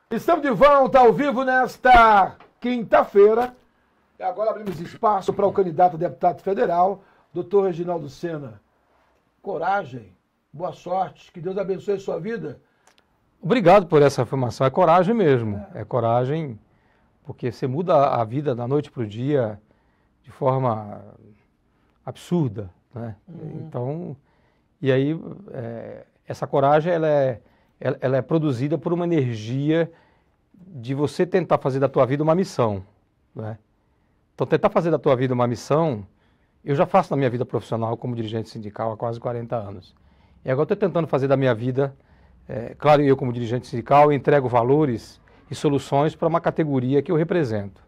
Estamos de volta ao vivo nesta quinta-feira. Agora abrimos espaço para o candidato a deputado federal, doutor Reginaldo Sena. Coragem, boa sorte, que Deus abençoe a sua vida. Obrigado por essa afirmação. É coragem mesmo. É coragem porque você muda a vida da noite para o dia de forma absurda, né? Então, e aí essa coragem ela é produzida por uma energia de você tentar fazer da tua vida uma missão, né? Então, tentar fazer da tua vida uma missão, eu já faço na minha vida profissional como dirigente sindical há quase 40 anos. E agora estou tentando fazer da minha vida, claro, eu como dirigente sindical entrego valores e soluções para uma categoria que eu represento.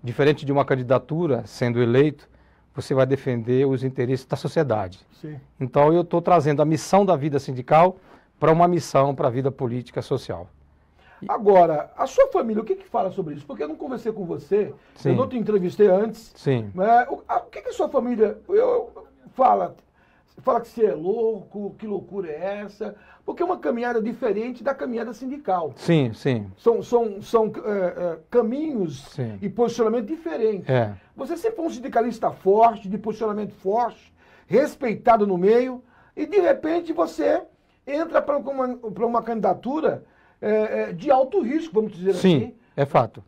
Diferente de uma candidatura, sendo eleito, você vai defender os interesses da sociedade. Sim. Então, eu estou trazendo a missão da vida sindical para uma missão para a vida política e social. Agora, a sua família, o que fala sobre isso? Porque eu não conversei com você, Sim. Eu não te entrevistei antes. Sim. O que a sua família fala? Fala que você é louco, que loucura é essa? Porque é uma caminhada diferente da caminhada sindical. Sim, sim. São caminhos Sim. e posicionamento diferentes. É. Você sempre foi um sindicalista forte, de posicionamento forte, respeitado no meio, e de repente você entra para uma candidatura de alto risco, vamos dizer assim. Sim, é fato.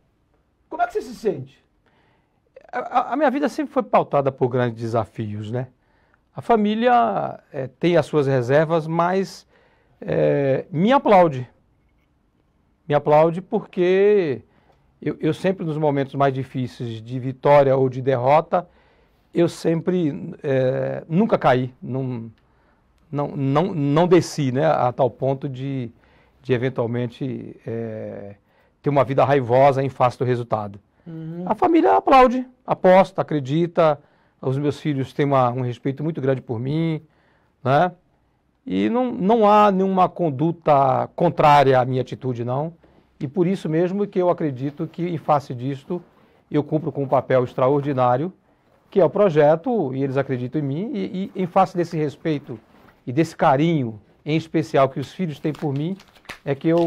Como é que você se sente? A minha vida sempre foi pautada por grandes desafios, né? A família tem as suas reservas, mas me aplaude. Me aplaude porque eu sempre, nos momentos mais difíceis de vitória ou de derrota, eu sempre nunca caí, não desci, né, a tal ponto de eventualmente ter uma vida raivosa em face do resultado. A família aplaude, aposta, acredita. Os meus filhos têm um respeito muito grande por mim, né? E não há nenhuma conduta contrária à minha atitude, não. E por isso mesmo que eu acredito que, em face disto, eu cumpro com um papel extraordinário, que é o projeto, e eles acreditam em mim, e em face desse respeito e desse carinho, em especial, que os filhos têm por mim, é que eu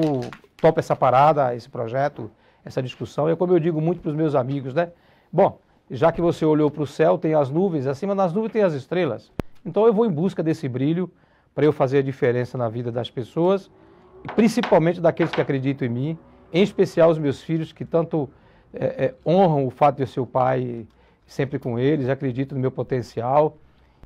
topo essa parada, esse projeto, essa discussão. É como eu digo muito para os meus amigos, né? Bom, já que você olhou para o céu, tem as nuvens, acima das nuvens tem as estrelas. Então eu vou em busca desse brilho para eu fazer a diferença na vida das pessoas, e principalmente daqueles que acreditam em mim, em especial os meus filhos, que tanto honram o fato de eu ser o pai sempre com eles, acreditam no meu potencial.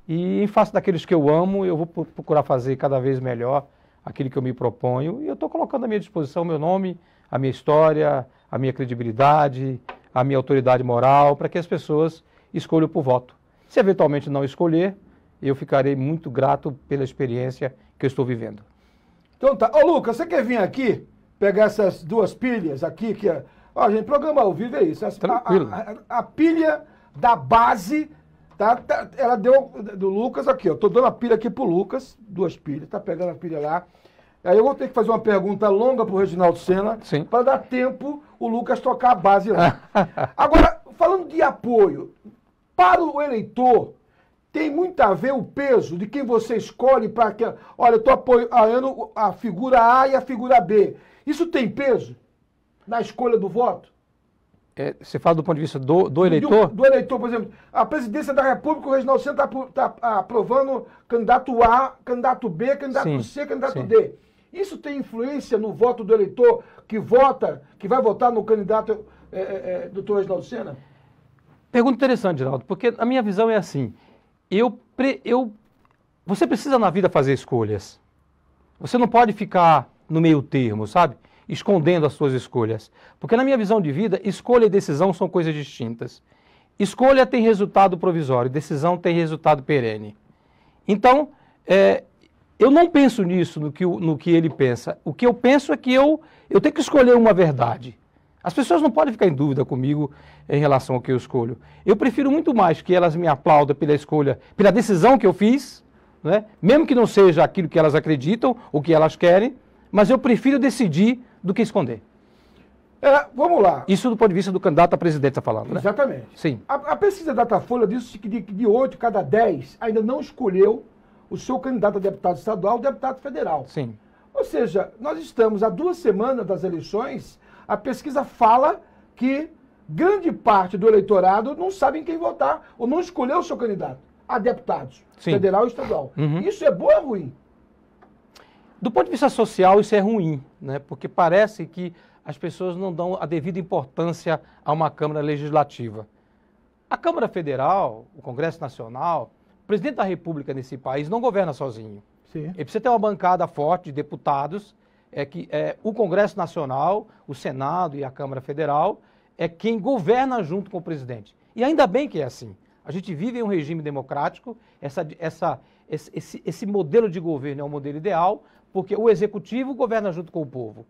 E em face daqueles que eu amo, eu vou procurar fazer cada vez melhor aquilo que eu me proponho. E eu estou colocando à minha disposição o meu nome, a minha história, a minha credibilidade, a minha autoridade moral, para que as pessoas escolham por voto. Se eventualmente não escolher, eu ficarei muito grato pela experiência que eu estou vivendo. Então tá. Ô Lucas, você quer vir aqui, pegar essas duas pilhas aqui, ó, gente, programa ao vivo é isso. Tranquilo. A pilha da base, tá? Ela deu do Lucas aqui, ó. Tô dando a pilha aqui pro Lucas, duas pilhas, tá pegando a pilha lá. Aí eu vou ter que fazer uma pergunta longa pro Reginaldo Sena, para dar tempo o Lucas tocar a base lá. Agora, falando de apoio, para o eleitor, tem muito a ver o peso de quem você escolhe para que... Olha, eu estou apoiando a figura A e a figura B. Isso tem peso na escolha do voto? Você fala do ponto de vista do eleitor? Do eleitor, por exemplo, a presidência da República, o Reginaldo Sena está aprovando candidato A, candidato B, candidato C, candidato D. Isso tem influência no voto do eleitor que vai votar no candidato doutor Reginaldo Sena? Pergunta interessante, Geraldo, porque a minha visão é assim, você precisa na vida fazer escolhas. Você não pode ficar no meio termo, sabe? Escondendo as suas escolhas. Porque na minha visão de vida, escolha e decisão são coisas distintas. Escolha tem resultado provisório, decisão tem resultado perene. Então, eu não penso nisso, no que ele pensa. O que eu penso é que eu tenho que escolher uma verdade. As pessoas não podem ficar em dúvida comigo em relação ao que eu escolho. Eu prefiro muito mais que elas me aplaudam pela escolha, pela decisão que eu fiz, né? Mesmo que não seja aquilo que elas acreditam, o que elas querem, mas eu prefiro decidir do que esconder. Vamos lá. Isso do ponto de vista do candidato a presidente, está falando, né? Exatamente. Sim. A pesquisa Datafolha disse que de 8 cada 10 ainda não escolheu o seu candidato a deputado estadual ou deputado federal. Sim. Ou seja, nós estamos há 2 semanas das eleições, a pesquisa fala que grande parte do eleitorado não sabe em quem votar ou não escolheu o seu candidato a deputados, Sim. federal e estadual. Isso é bom ou é ruim? Do ponto de vista social, isso é ruim, né? Porque parece que as pessoas não dão a devida importância a uma Câmara Legislativa. A Câmara Federal, o Congresso Nacional, o presidente da República nesse país não governa sozinho. Sim. Ele precisa ter uma bancada forte de deputados, o Congresso Nacional, o Senado e a Câmara Federal é quem governa junto com o presidente. E ainda bem que é assim. A gente vive em um regime democrático, esse modelo de governo é um modelo ideal, porque o executivo governa junto com o povo.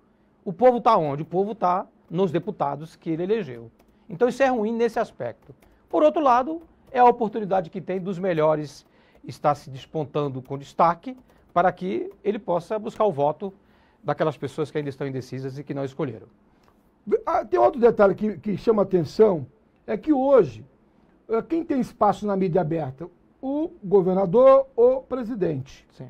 O povo está onde? O povo está nos deputados que ele elegeu. Então isso é ruim nesse aspecto. Por outro lado, é a oportunidade que tem dos melhores estar se despontando com destaque para que ele possa buscar o voto daquelas pessoas que ainda estão indecisas e que não escolheram. Tem outro detalhe que chama atenção, é que hoje, quem tem espaço na mídia aberta? O governador ou o presidente. Sim.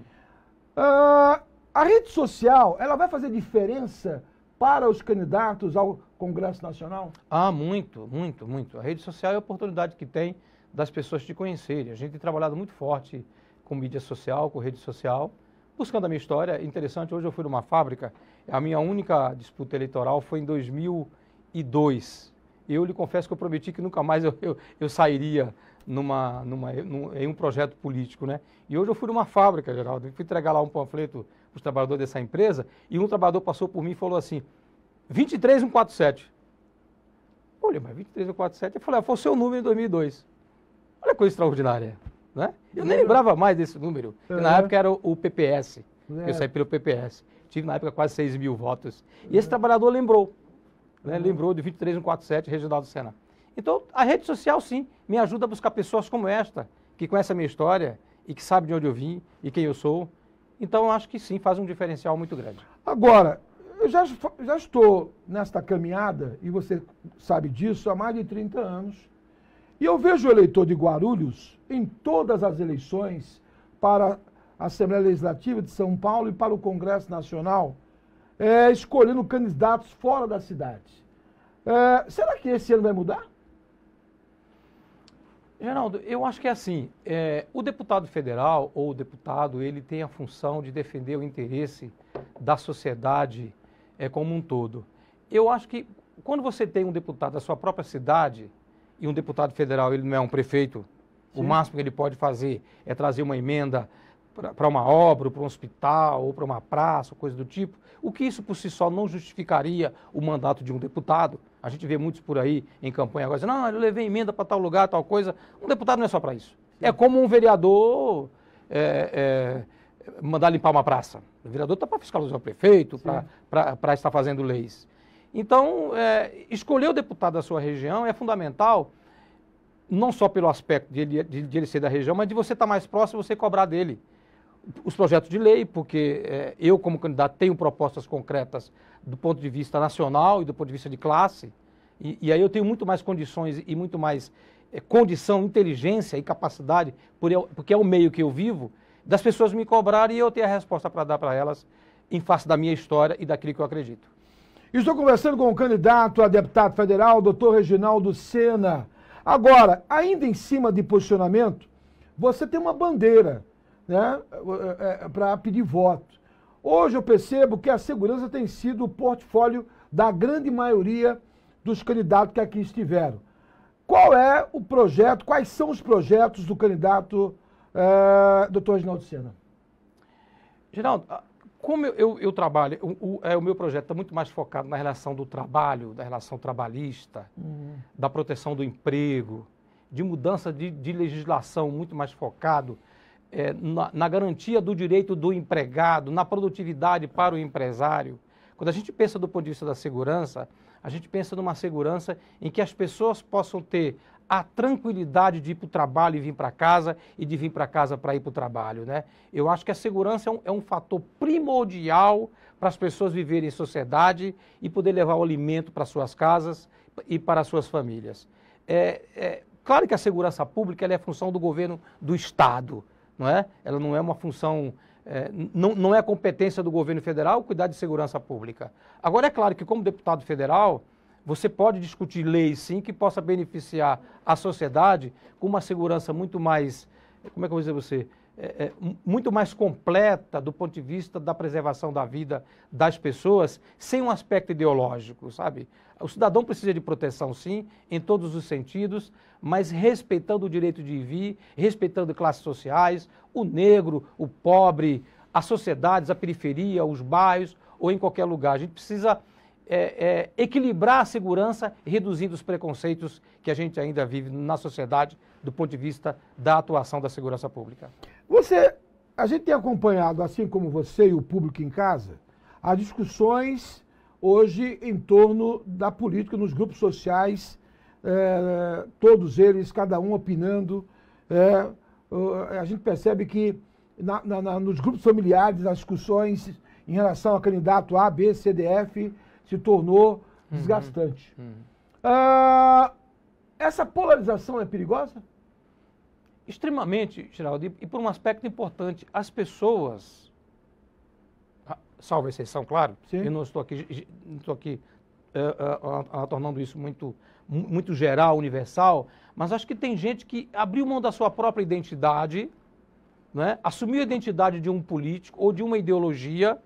A rede social, ela vai fazer diferença para os candidatos ao Congresso Nacional? Muito, muito, muito. A rede social é a oportunidade que tem das pessoas te conhecerem. A gente tem trabalhado muito forte com mídia social, com rede social, buscando a minha história. Interessante, hoje eu fui numa fábrica, a minha única disputa eleitoral foi em 2002. Eu lhe confesso que eu prometi que nunca mais eu sairia em um projeto político, né? E hoje eu fui numa fábrica, Geraldo, fui entregar lá um panfleto para os trabalhadores dessa empresa, e um trabalhador passou por mim e falou assim, 23147. Olha, mas 23147, eu falei, foi o seu número em 2002. Olha que coisa extraordinária, né? Eu nem lembrava mais desse número, que na época era o PPS, eu saí pelo PPS. Tive na época quase 6 mil votos. E esse trabalhador lembrou, né? Lembrou de 23147, Regional do Senado. Então, a rede social, sim, me ajuda a buscar pessoas como esta, que conhecem a minha história e que sabem de onde eu vim e quem eu sou. Então, eu acho que sim, faz um diferencial muito grande. Agora, eu já estou nesta caminhada, e você sabe disso, há mais de 30 anos, e eu vejo o eleitor de Guarulhos, em todas as eleições, para a Assembleia Legislativa de São Paulo e para o Congresso Nacional, escolhendo candidatos fora da cidade. Será que esse ano vai mudar? Geraldo, eu acho que é assim, o deputado federal ou o deputado, ele tem a função de defender o interesse da sociedade como um todo. Eu acho que quando você tem um deputado da sua própria cidade, e um deputado federal, ele não é um prefeito, sim, o máximo que ele pode fazer é trazer uma emenda para uma obra, para um hospital, ou para uma praça, coisa do tipo, o que isso por si só não justificaria o mandato de um deputado. A gente vê muitos por aí em campanha agora dizendo, não, eu levei emenda para tal lugar, tal coisa. Um deputado não é só para isso. Sim. É como um vereador mandar limpar uma praça. O vereador está para fiscalizar o prefeito, para estar fazendo leis. Então, escolher o deputado da sua região é fundamental, não só pelo aspecto de ele ser da região, mas de você estar mais próximo, você cobrar dele os projetos de lei, porque eu, como candidato, tenho propostas concretas do ponto de vista nacional e do ponto de vista de classe, e aí eu tenho muito mais condições e muito mais condição, inteligência e capacidade, porque é o meio que eu vivo, das pessoas me cobrarem e eu ter a resposta para dar para elas em face da minha história e daquilo que eu acredito. Estou conversando com o candidato a deputado federal, doutor Reginaldo Sena. Agora, ainda em cima de posicionamento, você tem uma bandeira, né, para pedir voto. Hoje eu percebo que a segurança tem sido o portfólio da grande maioria dos candidatos que aqui estiveram. Qual é o projeto, quais são os projetos do candidato doutor Reginaldo Sena? Geraldo, como eu trabalho, o meu projeto está muito mais focado na relação do trabalho, da relação trabalhista, da proteção do emprego, de mudança de legislação muito mais focado na garantia do direito do empregado, na produtividade para o empresário. Quando a gente pensa do ponto de vista da segurança, a gente pensa numa segurança em que as pessoas possam ter a tranquilidade de ir para o trabalho e vir para casa, e de vir para casa para ir para o trabalho, né? Eu acho que a segurança é um fator primordial para as pessoas viverem em sociedade e poder levar o alimento para suas casas e para as suas famílias. Claro que a segurança pública ela é função do governo do Estado, não é? Ela não é uma função não é competência do governo federal cuidar de segurança pública. Agora, é claro que como deputado federal, você pode discutir leis, sim, que possa beneficiar a sociedade com uma segurança muito mais, como é que eu vou dizer você, muito mais completa do ponto de vista da preservação da vida das pessoas, sem um aspecto ideológico, sabe? O cidadão precisa de proteção, sim, em todos os sentidos, mas respeitando o direito de ir e vir, respeitando classes sociais, o negro, o pobre, as sociedades, a periferia, os bairros ou em qualquer lugar. A gente precisa equilibrar a segurança, reduzindo os preconceitos que a gente ainda vive na sociedade do ponto de vista da atuação da segurança pública. A gente tem acompanhado, assim como você e o público em casa, as discussões hoje em torno da política nos grupos sociais, todos eles, cada um opinando. A gente percebe que nos grupos familiares, as discussões em relação a candidato A, B, C, D, F se tornou desgastante. Essa polarização é perigosa? Extremamente, Geraldo, e por um aspecto importante, as pessoas, salvo exceção, claro, sim, eu não estou aqui tornando isso muito geral, universal, mas acho que tem gente que abriu mão da sua própria identidade, né, assumiu a identidade de um político ou de uma ideologia,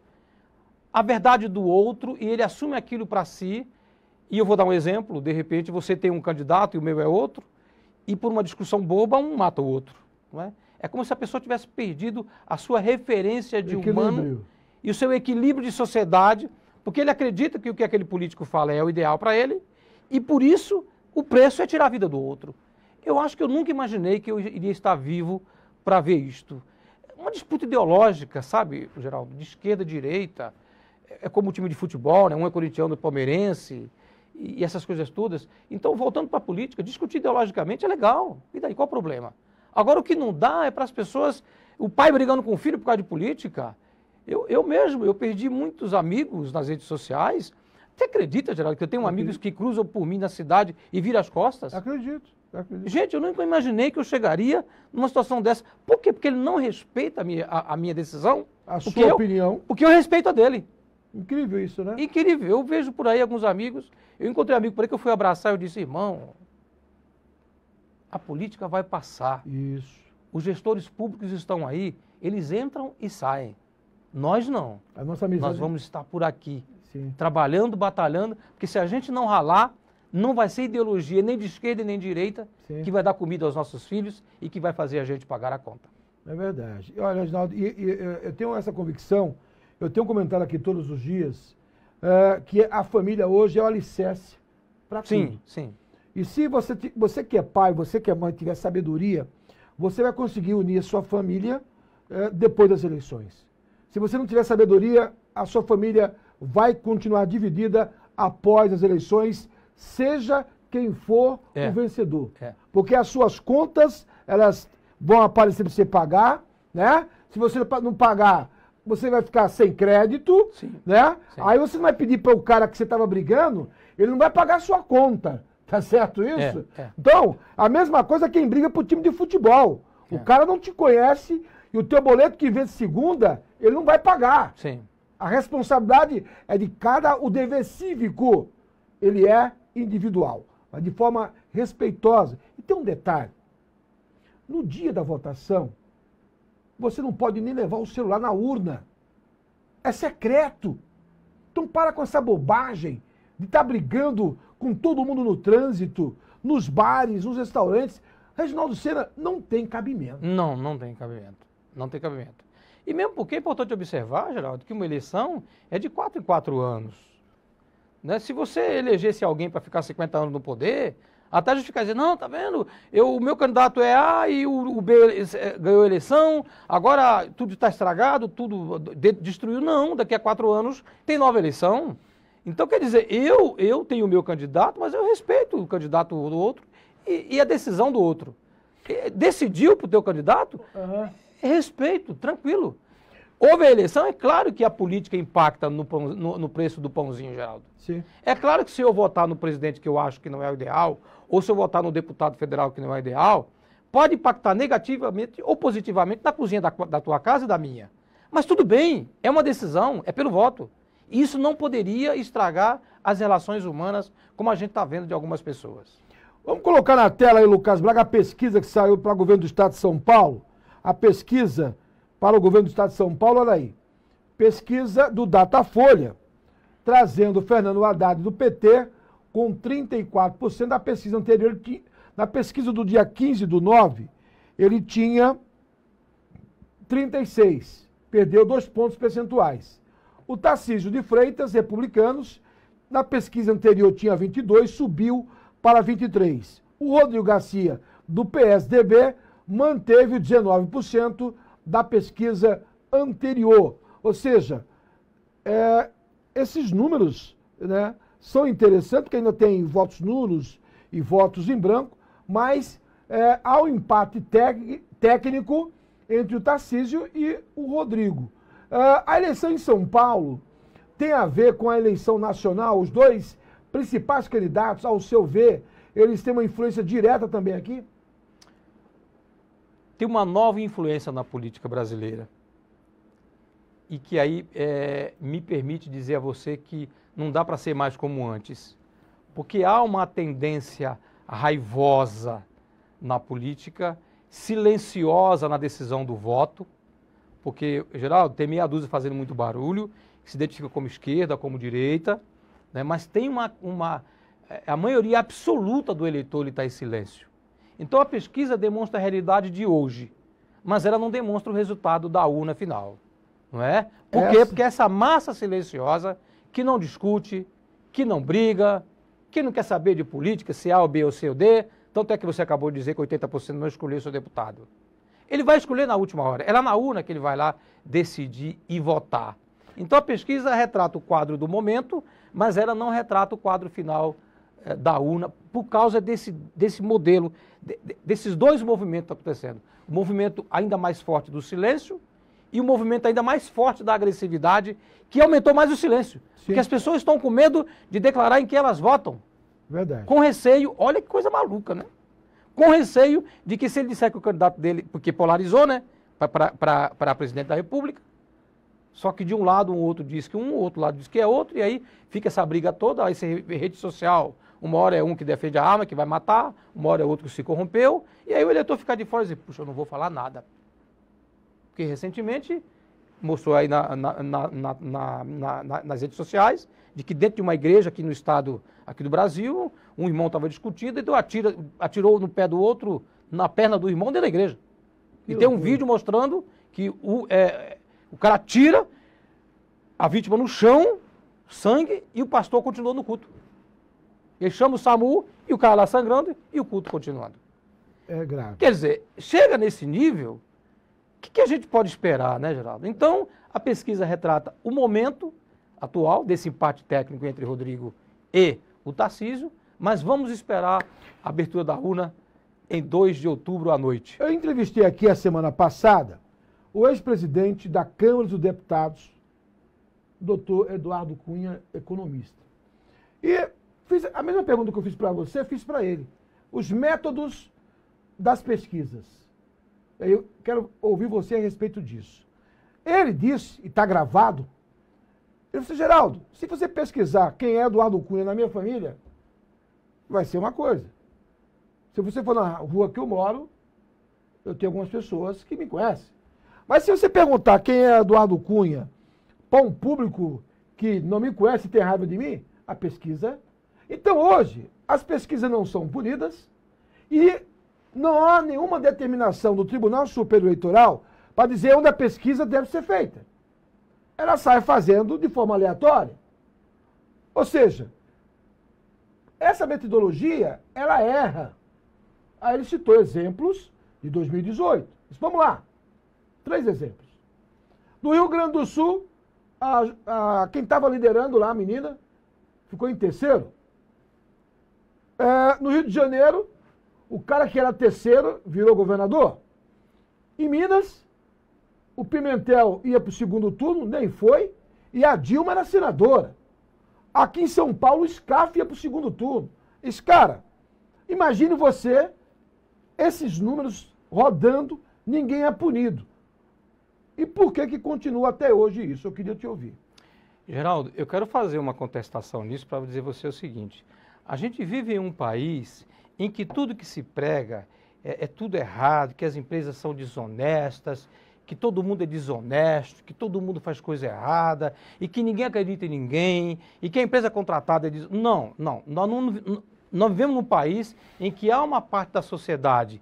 a verdade do outro, e ele assume aquilo para si. E eu vou dar um exemplo: de repente você tem um candidato e o meu é outro, e por uma discussão boba um mata o outro, não é? É como se a pessoa tivesse perdido a sua referência de humano e o seu equilíbrio de sociedade, porque ele acredita que o que aquele político fala é o ideal para ele, e por isso o preço é tirar a vida do outro. Eu acho que eu nunca imaginei que eu iria estar vivo para ver isto. Uma disputa ideológica, sabe, Geraldo, de esquerda, direita, é como o time de futebol, né? Um é corintiano, outro palmeirense, e essas coisas todas. Então, voltando para a política, discutir ideologicamente é legal. E daí, qual o problema? Agora, o que não dá é para as pessoas, o pai brigando com o filho por causa de política. Eu perdi muitos amigos nas redes sociais. Você acredita, Geraldo, que eu tenho amigos que cruzam por mim na cidade e viram as costas? Acredito. Gente, eu nunca imaginei que eu chegaria numa situação dessa. Por quê? Porque ele não respeita a minha decisão. A sua opinião. Porque eu respeito a dele. Incrível isso, né? Incrível. Eu vejo por aí alguns amigos. Eu encontrei um amigo por aí que eu fui abraçar e eu disse: irmão, a política vai passar. Isso. Os gestores públicos estão aí, eles entram e saem. Nós não. A nossa amizade... Nós vamos estar por aqui, sim, trabalhando, batalhando, porque se a gente não ralar, não vai ser ideologia nem de esquerda nem de direita, sim, que vai dar comida aos nossos filhos e que vai fazer a gente pagar a conta. É verdade. Olha, Reginaldo, eu tenho essa convicção. Eu tenho um comentário aqui todos os dias, que a família hoje é o alicerce para tudo. Sim, sim. E se você que é pai, você que é mãe, tiver sabedoria, você vai conseguir unir a sua família depois das eleições. Se você não tiver sabedoria, a sua família vai continuar dividida após as eleições, seja quem for o vencedor. Porque as suas contas, elas vão aparecer para você pagar, né? Se você não pagar, você vai ficar sem crédito, sim, né? Sim. Aí você não vai pedir para o cara que você estava brigando, ele não vai pagar a sua conta. Tá certo isso? Então, a mesma coisa quem briga pro time de futebol. O cara não te conhece e o teu boleto que vem de segunda, ele não vai pagar. Sim. A responsabilidade é de cada... O dever cívico, ele é individual, mas de forma respeitosa. E tem um detalhe. No dia da votação, você não pode nem levar o celular na urna. É secreto. Então para com essa bobagem de estar brigando com todo mundo no trânsito, nos bares, nos restaurantes. Reginaldo Sena não tem cabimento. Não tem cabimento. Não tem cabimento. E mesmo porque é importante observar, Geraldo, que uma eleição é de 4 em 4 anos. Né? Se você elegesse alguém para ficar 50 anos no poder, até a gente ficar dizendo, não, tá vendo, o meu candidato é A e o B ganhou a eleição, agora tudo está estragado, tudo destruiu. Não, daqui a 4 anos tem nova eleição. Então, quer dizer, eu tenho o meu candidato, mas eu respeito o candidato do outro e a decisão do outro. Decidiu para o teu candidato? Respeito, tranquilo. Houve a eleição, é claro que a política impacta no preço do pãozinho, Geraldo. Sim. É claro que se eu votar no presidente que eu acho que não é o ideal, ou se eu votar no deputado federal que não é o ideal, pode impactar negativamente ou positivamente na cozinha da tua casa e da minha. Mas tudo bem, é uma decisão, é pelo voto. Isso não poderia estragar as relações humanas, como a gente está vendo de algumas pessoas. Vamos colocar na tela aí, Lucas Braga, a pesquisa que saiu para o governo do Estado de São Paulo. A pesquisa para o governo do Estado de São Paulo, olha aí. Pesquisa do Datafolha, trazendo o Fernando Haddad do PT com 34% da pesquisa anterior. Na pesquisa do dia 15/9, ele tinha 36%, perdeu 2 pontos percentuais. O Tarcísio de Freitas, republicanos, na pesquisa anterior tinha 22%, subiu para 23%. O Rodrigo Garcia, do PSDB, manteve 19% da pesquisa anterior. Ou seja, esses números, né, são interessantes, porque ainda tem votos nulos e votos em branco, mas há um empate técnico entre o Tarcísio e o Rodrigo. A eleição em São Paulo tem a ver com a eleição nacional. Os dois principais candidatos, ao seu ver, eles têm uma influência direta também aqui? Tem uma nova influência na política brasileira. E que aí me permite dizer a você que não dá para ser mais como antes. Porque há uma tendência raivosa na política, silenciosa na decisão do voto, porque, Geraldo, tem meia dúzia fazendo muito barulho, que se identifica como esquerda, como direita, né, mas tem a maioria absoluta do eleitor está em silêncio. Então a pesquisa demonstra a realidade de hoje, mas ela não demonstra o resultado da urna final. Não é? Por quê? Porque essa massa silenciosa que não discute, que não briga, que não quer saber de política, se A ou B ou C ou D, tanto é que você acabou de dizer que 80% não escolheu seu deputado. Ele vai escolher na última hora, é lá na urna que ele vai lá decidir e votar. Então a pesquisa retrata o quadro do momento, mas ela não retrata o quadro final da urna, por causa desse modelo, desses dois movimentos que estão acontecendo. O movimento ainda mais forte do silêncio e o movimento ainda mais forte da agressividade, que aumentou mais o silêncio. Sim. Porque as pessoas estão com medo de declarar em que elas votam. Verdade. Com receio, olha que coisa maluca, né? Com receio de que se ele disser que o candidato dele, porque polarizou, né, para presidente da República, só que de um lado um outro diz que um, o outro lado diz que é outro, e aí fica essa briga toda, aí você vê rede social, uma hora é um que defende a arma, que vai matar, uma hora é outro que se corrompeu, e aí o eleitor fica de fora e diz, puxa, eu não vou falar nada. Porque recentemente mostrou aí nas redes sociais, de que dentro de uma igreja aqui no estado, aqui do Brasil, um irmão estava discutindo, então atirou no pé do outro, na perna do irmão dentro da igreja. E tem um vídeo mostrando que o cara atira a vítima no chão, sangue, e o pastor continuou no culto. Ele chama o SAMU e o cara lá sangrando e o culto continuando. É grave. Quer dizer, chega nesse nível, o que a gente pode esperar, né, Geraldo? Então, a pesquisa retrata o momento atual desse empate técnico entre Rodrigo e o Tarcísio, mas vamos esperar a abertura da urna em 2 de outubro à noite. Eu entrevistei aqui a semana passada o ex-presidente da Câmara dos Deputados, doutor Eduardo Cunha, economista. E fiz a mesma pergunta que eu fiz para você, fiz para ele. Os métodos das pesquisas. Eu quero ouvir você a respeito disso. Ele disse, e está gravado, ele disse, Geraldo, se você pesquisar quem é Eduardo Cunha na minha família, vai ser uma coisa. Se você for na rua que eu moro, eu tenho algumas pessoas que me conhecem. Mas se você perguntar quem é Eduardo Cunha para um público que não me conhece e tem raiva de mim, a pesquisa... Então hoje, as pesquisas não são punidas e não há nenhuma determinação do Tribunal Superior Eleitoral para dizer onde a pesquisa deve ser feita. Ela sai fazendo de forma aleatória. Ou seja, essa metodologia, ela erra. Aí ele citou exemplos de 2018. Mas vamos lá. 3 exemplos. No Rio Grande do Sul, quem estava liderando lá, a menina, ficou em terceiro. No Rio de Janeiro, o cara que era terceiro virou governador. Em Minas, o Pimentel ia para o segundo turno, nem foi, e a Dilma era senadora. Aqui em São Paulo, o SCAF ia para o segundo turno. Esse cara, imagine você, esses números rodando, ninguém é punido. E por que que continua até hoje isso? Eu queria te ouvir. Geraldo, eu quero fazer uma contestação nisso para dizer a você o seguinte. A gente vive em um país em que tudo que se prega é tudo errado, que as empresas são desonestas, que todo mundo é desonesto, que todo mundo faz coisa errada, e que ninguém acredita em ninguém, e que a empresa contratada é desonestada. Não. Nós vivemos num país em que há uma parte da sociedade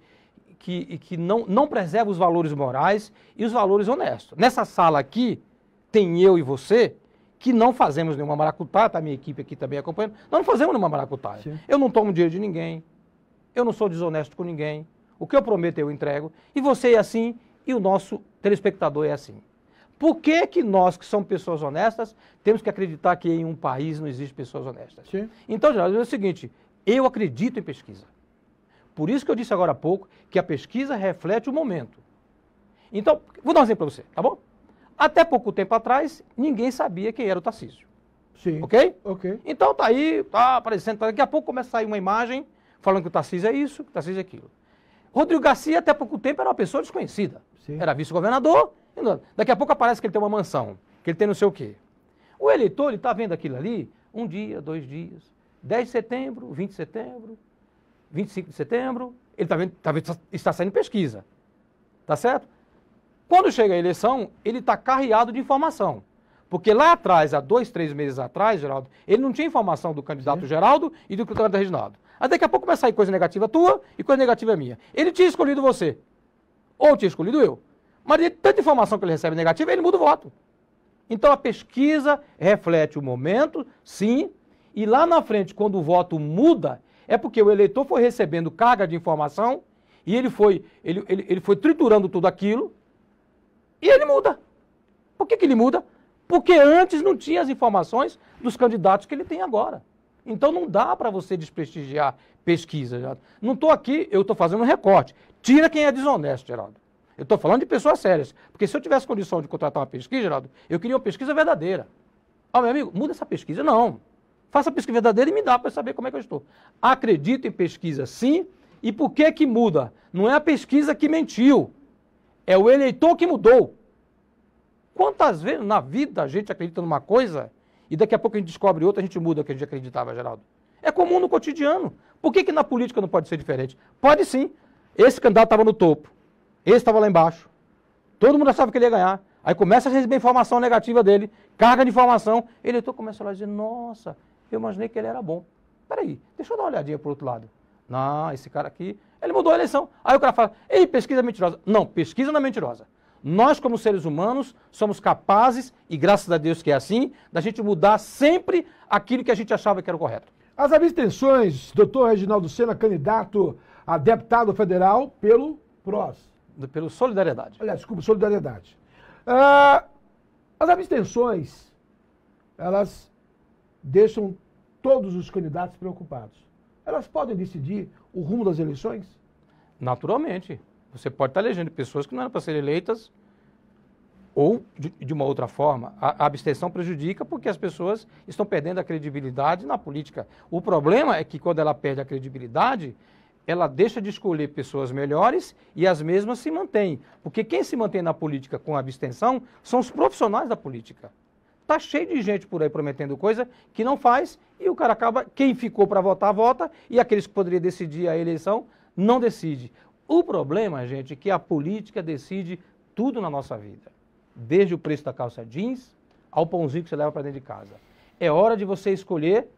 que não preserva os valores morais e os valores honestos. Nessa sala aqui, tem eu e você, que não fazemos nenhuma maracutaia, tá a minha equipe aqui também acompanhando, nós não fazemos nenhuma maracutaia. Sim. Eu não tomo dinheiro de ninguém, eu não sou desonesto com ninguém, o que eu prometo eu entrego, e você é assim, e o nosso telespectador é assim. Por que que nós, que somos pessoas honestas, temos que acreditar que em um país não existe pessoas honestas? Sim. Então, Geraldo, é o seguinte, eu acredito em pesquisa. Por isso que eu disse agora há pouco que a pesquisa reflete o momento. Então, vou dar um exemplo para você, tá bom? Até pouco tempo atrás, ninguém sabia quem era o Tarcísio. Sim. Ok? Ok. Então tá aí, tá aparecendo, daqui a pouco começa a sair uma imagem falando que o Tarcísio é isso, que o Tarcísio é aquilo. Rodrigo Garcia, até pouco tempo, era uma pessoa desconhecida. Sim. Era vice-governador, daqui a pouco aparece que ele tem uma mansão, que ele tem não sei o quê. O eleitor, ele está vendo aquilo ali, um dia, 2 dias, 10 de setembro, 20 de setembro, 25 de setembro, ele está vendo, está saindo pesquisa, tá certo? Quando chega a eleição, ele está carreado de informação. Porque lá atrás, há 2, 3 meses atrás, Geraldo, ele não tinha informação do candidato Geraldo e do candidato Reginaldo. Aí daqui a pouco começa a sair coisa negativa tua e coisa negativa minha. Ele tinha escolhido você, ou tinha escolhido eu. Mas de tanta informação que ele recebe negativa, ele muda o voto. Então a pesquisa reflete o momento, sim, e lá na frente, quando o voto muda, é porque o eleitor foi recebendo carga de informação e ele foi triturando tudo aquilo e ele muda. Por que que ele muda? Porque antes não tinha as informações dos candidatos que ele tem agora. Então não dá para você desprestigiar pesquisa, Geraldo. Não estou aqui, eu estou fazendo um recorte. Tira quem é desonesto, Geraldo. Eu estou falando de pessoas sérias. Porque se eu tivesse condição de contratar uma pesquisa, Geraldo, eu queria uma pesquisa verdadeira. Meu amigo, muda essa pesquisa. Não. Faça a pesquisa verdadeira e me dá para saber como é que eu estou. Acredito em pesquisa, sim. E por que que muda? Não é a pesquisa que mentiu. É o eleitor que mudou. Quantas vezes na vida a gente acredita numa coisa e daqui a pouco a gente descobre outra, a gente muda o que a gente acreditava, Geraldo? É comum no cotidiano. Por que que na política não pode ser diferente? Pode sim. Esse candidato estava no topo, esse estava lá embaixo. Todo mundo achava que ele ia ganhar. Aí começa a receber informação negativa dele, carga de informação. O eleitor começa a dizer, nossa, eu imaginei que ele era bom. Peraí, deixa eu dar uma olhadinha para o outro lado. Não, esse cara aqui, ele mudou a eleição. Aí o cara fala, ei, pesquisa mentirosa. Não, pesquisa não é mentirosa. Nós, como seres humanos, somos capazes, e graças a Deus que é assim, da gente mudar sempre aquilo que a gente achava que era o correto. As abstenções, doutor Reginaldo Sena, candidato a deputado federal pelo PROS. Pelo Solidariedade. Aliás, desculpa, Solidariedade. As abstenções, elas deixam todos os candidatos preocupados. Elas podem decidir o rumo das eleições? Naturalmente. Você pode estar elegendo pessoas que não eram para serem eleitas ou de uma outra forma. A abstenção prejudica porque as pessoas estão perdendo a credibilidade na política. O problema é que quando ela perde a credibilidade, ela deixa de escolher pessoas melhores e as mesmas se mantêm. Porque quem se mantém na política com a abstenção são os profissionais da política. Está cheio de gente por aí prometendo coisa que não faz e o cara acaba, quem ficou para votar, vota e aqueles que poderiam decidir a eleição não decide. O problema, gente, é que a política decide tudo na nossa vida. Desde o preço da calça jeans ao pãozinho que você leva para dentro de casa. É hora de você escolher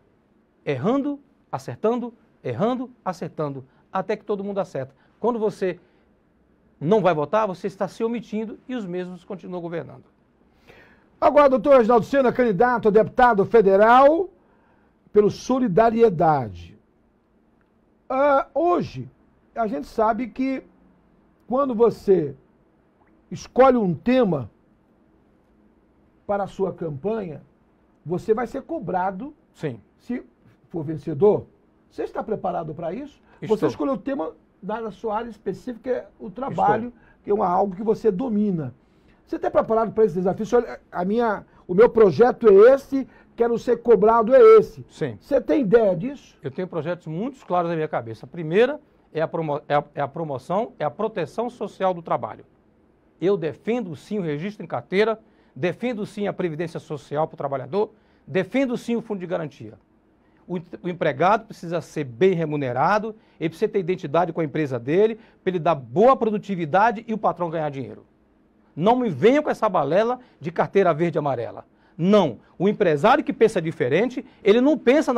errando, acertando, até que todo mundo acerta. Quando você não vai votar, você está se omitindo e os mesmos continuam governando. Agora, doutor Reginaldo Sena, candidato a deputado federal pelo Solidariedade. Hoje, a gente sabe que quando você escolhe um tema para a sua campanha, você vai ser cobrado. Sim. Se for vencedor. Você está preparado para isso? Estou. Você escolheu o tema da sua área específica, é o trabalho, que é algo que você domina. Você está preparado para esse desafio? O meu projeto é esse, quero ser cobrado é esse. Sim. Você tem ideia disso? Eu tenho projetos muito claros na minha cabeça. A primeira é a promoção, é a proteção social do trabalho. Eu defendo sim o registro em carteira, defendo sim a previdência social para o trabalhador, defendo sim o fundo de garantia. O empregado precisa ser bem remunerado, ele precisa ter identidade com a empresa dele, para ele dar boa produtividade e o patrão ganhar dinheiro. Não me venham com essa balela de carteira verde e amarela. Não. O empresário que pensa diferente, ele não pensa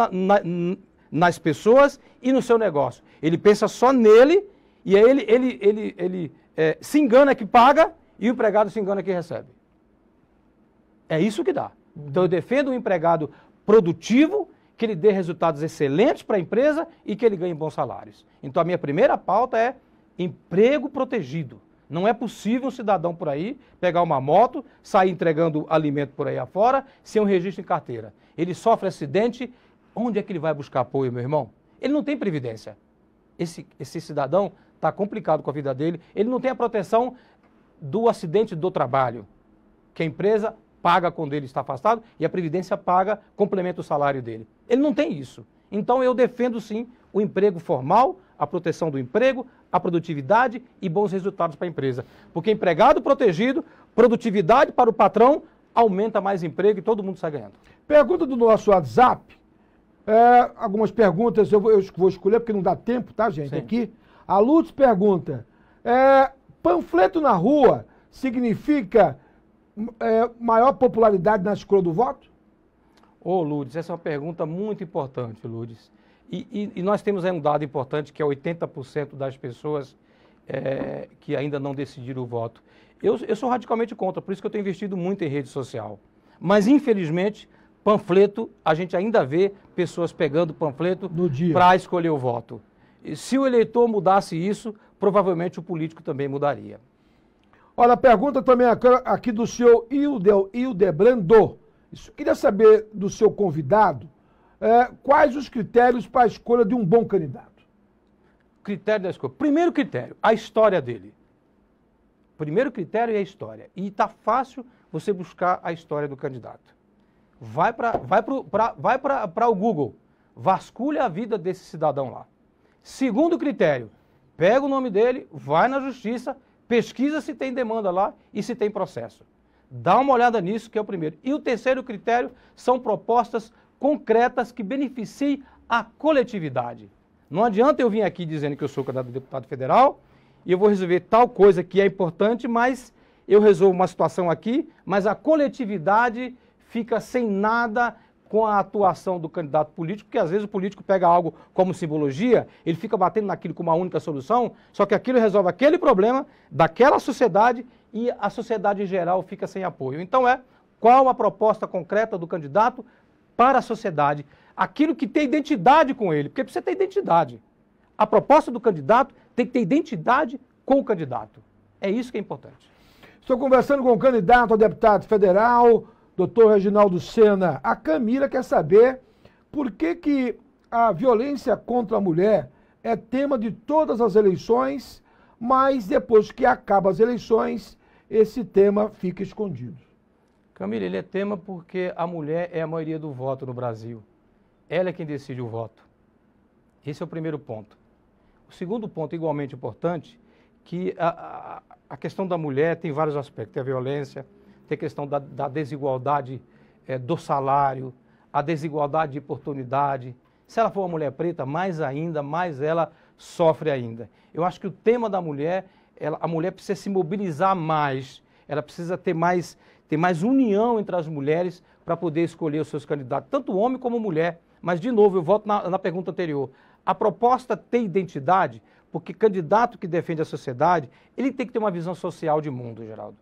nas pessoas e no seu negócio. Ele pensa só nele e aí ele se engana que paga e o empregado se engana que recebe. É isso que dá. Então eu defendo um empregado produtivo, que ele dê resultados excelentes para a empresa e que ele ganhe bons salários. Então a minha primeira pauta é emprego protegido. Não é possível um cidadão por aí pegar uma moto, sair entregando alimento por aí afora, sem um registro em carteira. Ele sofre acidente, onde é que ele vai buscar apoio, meu irmão? Ele não tem previdência. Esse cidadão está complicado com a vida dele, ele não tem a proteção do acidente do trabalho, que a empresa paga quando ele está afastado e a Previdência paga, complementa o salário dele. Ele não tem isso. Então eu defendo sim o emprego formal, a proteção do emprego, a produtividade e bons resultados para a empresa. Porque empregado protegido, produtividade para o patrão, aumenta mais emprego e todo mundo sai ganhando. Pergunta do nosso WhatsApp. Algumas perguntas eu vou escolher porque não dá tempo, tá, gente? Sim. Aqui. A Lutz pergunta, panfleto na rua significa maior popularidade na escolha do voto? Ô, Lourdes, essa é uma pergunta muito importante, Lourdes. E nós temos aí um dado importante, que é 80% das pessoas que ainda não decidiram o voto. Eu sou radicalmente contra, por isso que eu tenho investido muito em rede social. Mas, infelizmente, panfleto, a gente ainda vê pessoas pegando panfleto para escolher o voto. E se o eleitor mudasse isso, provavelmente o político também mudaria. Olha, a pergunta também aqui do senhor Hildebrando. Queria saber do seu convidado quais os critérios para a escolha de um bom candidato. Critério da escolha. Primeiro critério, a história dele. Primeiro critério é a história. E está fácil você buscar a história do candidato. Vai para o Google, vasculha a vida desse cidadão lá. Segundo critério, pega o nome dele, vai na justiça, pesquisa se tem demanda lá e se tem processo. Dá uma olhada nisso, que é o primeiro. E o terceiro critério são propostas concretas que beneficiem a coletividade. Não adianta eu vir aqui dizendo que eu sou candidato a deputado federal e eu vou resolver tal coisa que é importante, mas eu resolvo uma situação aqui, mas a coletividade fica sem nada com a atuação do candidato político, porque às vezes o político pega algo como simbologia, ele fica batendo naquilo com uma única solução, só que aquilo resolve aquele problema daquela sociedade e a sociedade em geral fica sem apoio. Então qual a proposta concreta do candidato para a sociedade? Aquilo que tem identidade com ele, porque precisa ter identidade. A proposta do candidato tem que ter identidade com o candidato. É isso que é importante. Estou conversando com o candidato a deputado federal, Dr. Reginaldo Sena. A Camila quer saber por que a violência contra a mulher é tema de todas as eleições, mas depois que acabam as eleições, esse tema fica escondido. Camila, ele é tema porque a mulher é a maioria do voto no Brasil. Ela é quem decide o voto. Esse é o primeiro ponto. O segundo ponto, igualmente importante, que a questão da mulher tem vários aspectos. Tem a violência, tem a questão da desigualdade do salário, a desigualdade de oportunidade. Se ela for uma mulher preta, mais ainda, mais ela sofre ainda. Eu acho que o tema da mulher, a mulher precisa se mobilizar mais, ela precisa ter mais união entre as mulheres para poder escolher os seus candidatos, tanto homem como mulher. Mas, de novo, eu volto na pergunta anterior. A proposta tem identidade, porque candidato que defende a sociedade, ele tem que ter uma visão social de mundo, Geraldo.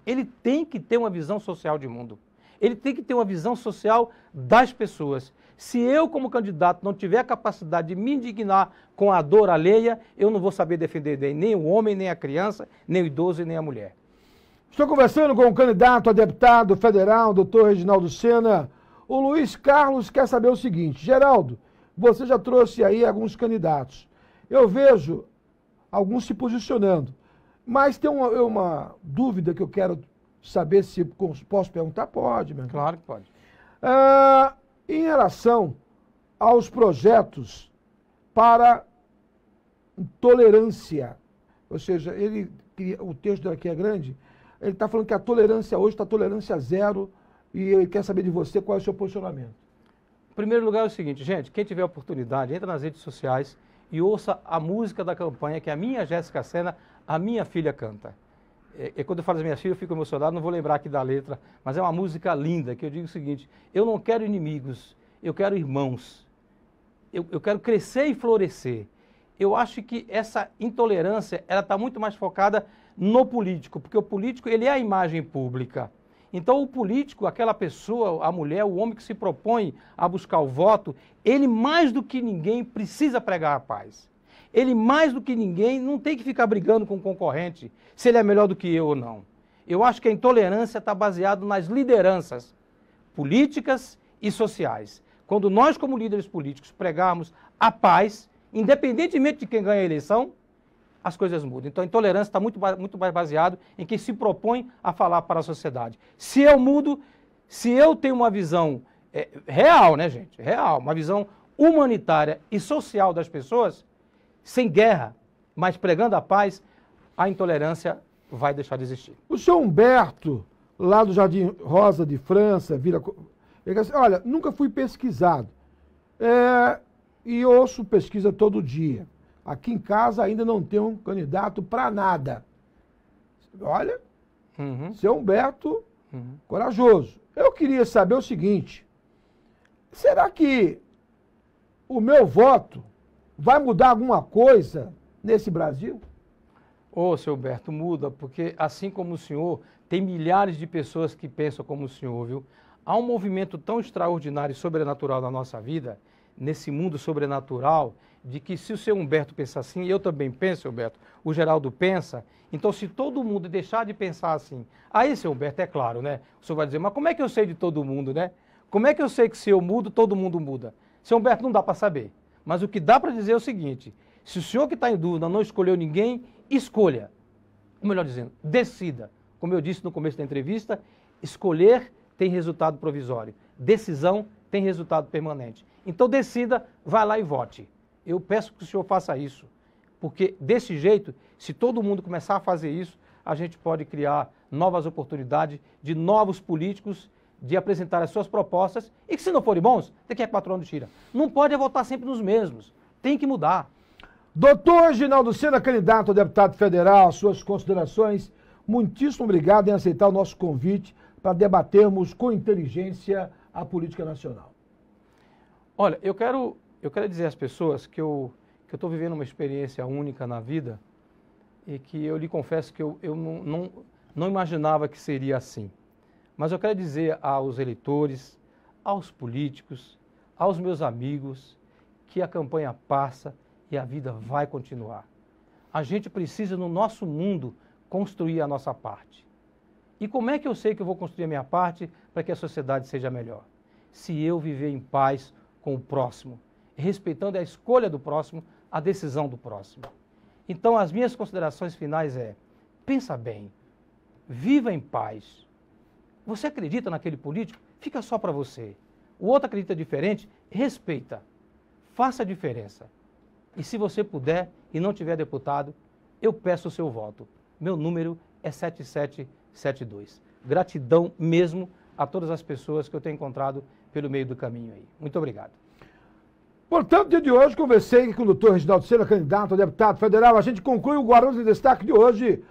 Ele tem que ter uma visão social de mundo. Ele tem que ter uma visão social das pessoas. Se eu, como candidato, não tiver a capacidade de me indignar com a dor alheia, eu não vou saber defender nem o homem, nem a criança, nem o idoso e nem a mulher. Estou conversando com o candidato a deputado federal, doutor Reginaldo Sena. O Luiz Carlos quer saber o seguinte: Geraldo, você já trouxe aí alguns candidatos. Eu vejo alguns se posicionando, mas tem uma dúvida que eu quero saber se posso perguntar. Pode, meu irmão. Claro que pode. Em relação aos projetos para tolerância ou seja, o texto daqui é grande, ele está falando que a tolerância hoje está tolerância zero e ele quer saber de você qual é o seu posicionamento. Em primeiro lugar é o seguinte, gente, quem tiver oportunidade, entra nas redes sociais e ouça a música da campanha que a minha Jéssica Sena, a minha filha, canta. E quando eu falo das minhas filhas, eu fico emocionado, não vou lembrar aqui da letra, mas é uma música linda, que eu digo o seguinte, eu não quero inimigos, eu quero irmãos. Eu quero crescer e florescer. Eu acho que essa intolerância, ela está muito mais focada no político, porque o político, ele é a imagem pública. Então o político, aquela pessoa, a mulher, o homem que se propõe a buscar o voto, ele mais do que ninguém precisa pregar a paz. Ele mais do que ninguém não tem que ficar brigando com o concorrente, se ele é melhor do que eu ou não. Eu acho que a intolerância está baseada nas lideranças políticas e sociais. Quando nós, como líderes políticos, pregarmos a paz, independentemente de quem ganha a eleição, as coisas mudam. Então a intolerância está muito mais baseado em quem se propõe a falar para a sociedade. Se eu mudo, se eu tenho uma visão real, né, gente? Real, uma visão humanitária e social das pessoas, sem guerra, mas pregando a paz, a intolerância vai deixar de existir. O senhor Humberto, lá do Jardim Rosa de França, ele diz assim, olha, nunca fui pesquisado. E ouço pesquisa todo dia. Aqui em casa ainda não tem um candidato para nada. Olha, seu Humberto, corajoso. Eu queria saber o seguinte, será que o meu voto vai mudar alguma coisa nesse Brasil? Ô, seu Humberto, muda, porque assim como o senhor, tem milhares de pessoas que pensam como o senhor, viu? Há um movimento tão extraordinário e sobrenatural na nossa vida, nesse mundo sobrenatural, de que se o seu Humberto pensa assim, eu também penso, Humberto, o Geraldo pensa, então se todo mundo deixar de pensar assim, aí, seu Humberto, é claro, né? O senhor vai dizer, mas como é que eu sei de todo mundo, né? Como é que eu sei que se eu mudo, todo mundo muda? Seu Humberto, não dá para saber. Mas o que dá para dizer é o seguinte, se o senhor que está em dúvida não escolheu ninguém, escolha. Ou melhor dizendo, decida. Como eu disse no começo da entrevista, escolher tem resultado provisório. Decisão tem resultado permanente. Então decida, vá lá e vote. Eu peço que o senhor faça isso, porque desse jeito, se todo mundo começar a fazer isso, a gente pode criar novas oportunidades de novos políticos de apresentar as suas propostas e que se não forem bons, daqui a 4 anos tira. Não pode votar sempre nos mesmos, tem que mudar. Doutor Reginaldo Sena, candidato a deputado federal, suas considerações, muitíssimo obrigado em aceitar o nosso convite para debatermos com inteligência a política nacional. Olha, eu quero dizer às pessoas que eu estou vivendo uma experiência única na vida e que eu lhe confesso que eu não imaginava que seria assim. Mas eu quero dizer aos eleitores, aos políticos, aos meus amigos, que a campanha passa e a vida vai continuar. A gente precisa, no nosso mundo, construir a nossa parte. E como é que eu sei que eu vou construir a minha parte para que a sociedade seja melhor? Se eu viver em paz com o próximo, respeitando a escolha do próximo, a decisão do próximo. Então, as minhas considerações finais pensa bem, viva em paz. Você acredita naquele político? Fica só para você. O outro acredita diferente? Respeita. Faça a diferença. E se você puder e não tiver deputado, eu peço o seu voto. Meu número é 7772. Gratidão mesmo a todas as pessoas que eu tenho encontrado pelo meio do caminho aí. Muito obrigado. Portanto, no dia de hoje, conversei com o doutor Reginaldo Sena, candidato a deputado federal. A gente conclui o Guarulhos em Destaque de hoje.